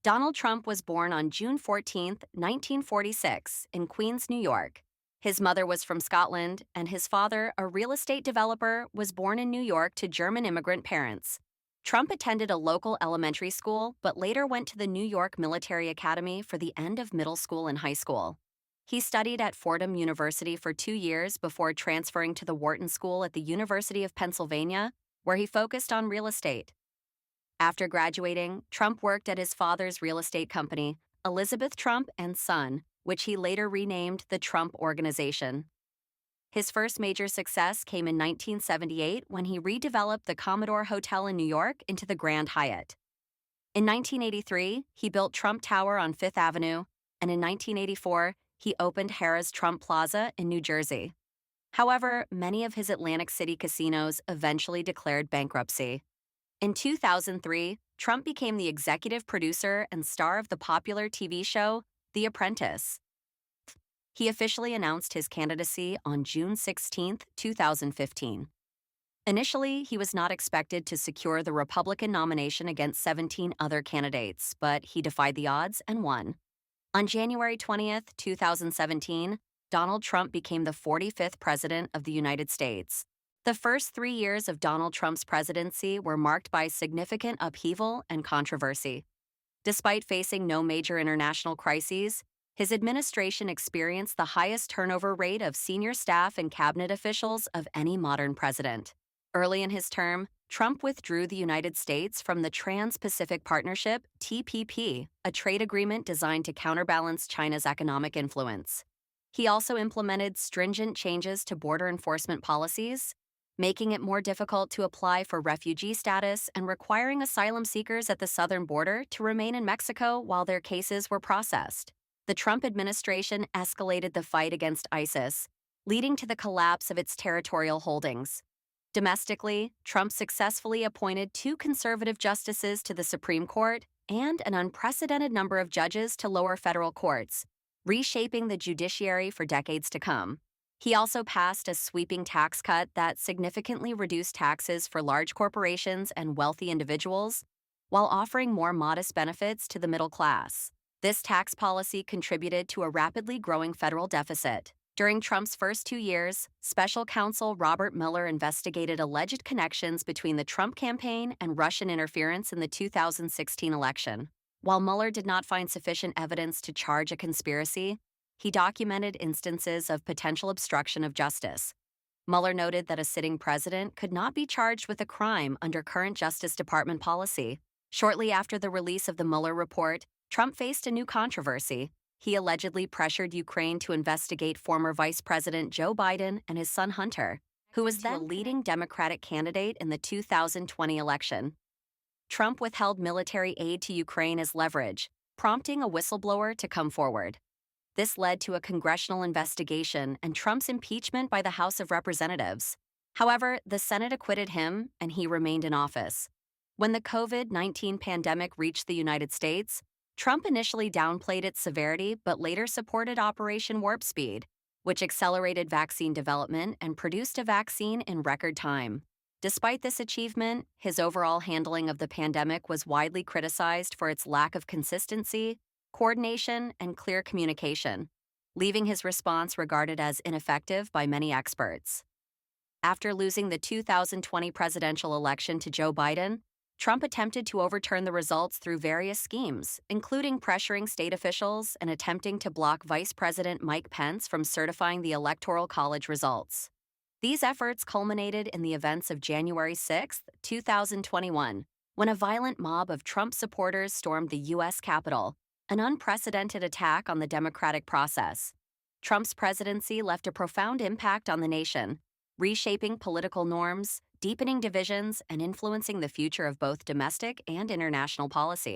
Donald Trump was born on June 14, 1946, in Queens, New York. His mother was from Scotland, and his father, a real estate developer, was born in New York to German immigrant parents. Trump attended a local elementary school, but later went to the New York Military Academy for the end of middle school and high school. He studied at Fordham University for 2 years before transferring to the Wharton School at the University of Pennsylvania, where he focused on real estate. After graduating, Trump worked at his father's real estate company, Elizabeth Trump and Son, which he later renamed the Trump Organization. His first major success came in 1978 when he redeveloped the Commodore Hotel in New York into the Grand Hyatt. In 1983, he built Trump Tower on Fifth Avenue, and in 1984, he opened Harrah's Trump Plaza in New Jersey. However, many of his Atlantic City casinos eventually declared bankruptcy. In 2003, Trump became the executive producer and star of the popular TV show, The Apprentice. He officially announced his candidacy on June 16, 2015. Initially, he was not expected to secure the Republican nomination against 17 other candidates, but he defied the odds and won. On January 20, 2017, Donald Trump became the 45th President of the United States. The first 3 years of Donald Trump's presidency were marked by significant upheaval and controversy. Despite facing no major international crises, his administration experienced the highest turnover rate of senior staff and cabinet officials of any modern president. Early in his term, Trump withdrew the United States from the Trans-Pacific Partnership, TPP, a trade agreement designed to counterbalance China's economic influence. He also implemented stringent changes to border enforcement policies, making it more difficult to apply for refugee status and requiring asylum seekers at the southern border to remain in Mexico while their cases were processed. The Trump administration escalated the fight against ISIS, leading to the collapse of its territorial holdings. Domestically, Trump successfully appointed 2 conservative justices to the Supreme Court and an unprecedented number of judges to lower federal courts, reshaping the judiciary for decades to come. He also passed a sweeping tax cut that significantly reduced taxes for large corporations and wealthy individuals, while offering more modest benefits to the middle class. This tax policy contributed to a rapidly growing federal deficit. During Trump's first 2 years, special counsel Robert Mueller investigated alleged connections between the Trump campaign and Russian interference in the 2016 election. While Mueller did not find sufficient evidence to charge a conspiracy, he documented instances of potential obstruction of justice. Mueller noted that a sitting president could not be charged with a crime under current Justice Department policy. Shortly after the release of the Mueller report, Trump faced a new controversy. He allegedly pressured Ukraine to investigate former Vice President Joe Biden and his son Hunter, who was then a leading Democratic candidate in the 2020 election. Trump withheld military aid to Ukraine as leverage, prompting a whistleblower to come forward. This led to a congressional investigation and Trump's impeachment by the House of Representatives. However, the Senate acquitted him, and he remained in office. When the COVID-19 pandemic reached the United States, Trump initially downplayed its severity but later supported Operation Warp Speed, which accelerated vaccine development and produced a vaccine in record time. Despite this achievement, his overall handling of the pandemic was widely criticized for its lack of consistency, coordination, and clear communication, leaving his response regarded as ineffective by many experts. After losing the 2020 presidential election to Joe Biden, Trump attempted to overturn the results through various schemes, including pressuring state officials and attempting to block Vice President Mike Pence from certifying the Electoral College results. These efforts culminated in the events of January 6, 2021, when a violent mob of Trump supporters stormed the U.S. Capitol, an unprecedented attack on the democratic process. Trump's presidency left a profound impact on the nation, reshaping political norms, deepening divisions, and influencing the future of both domestic and international policy.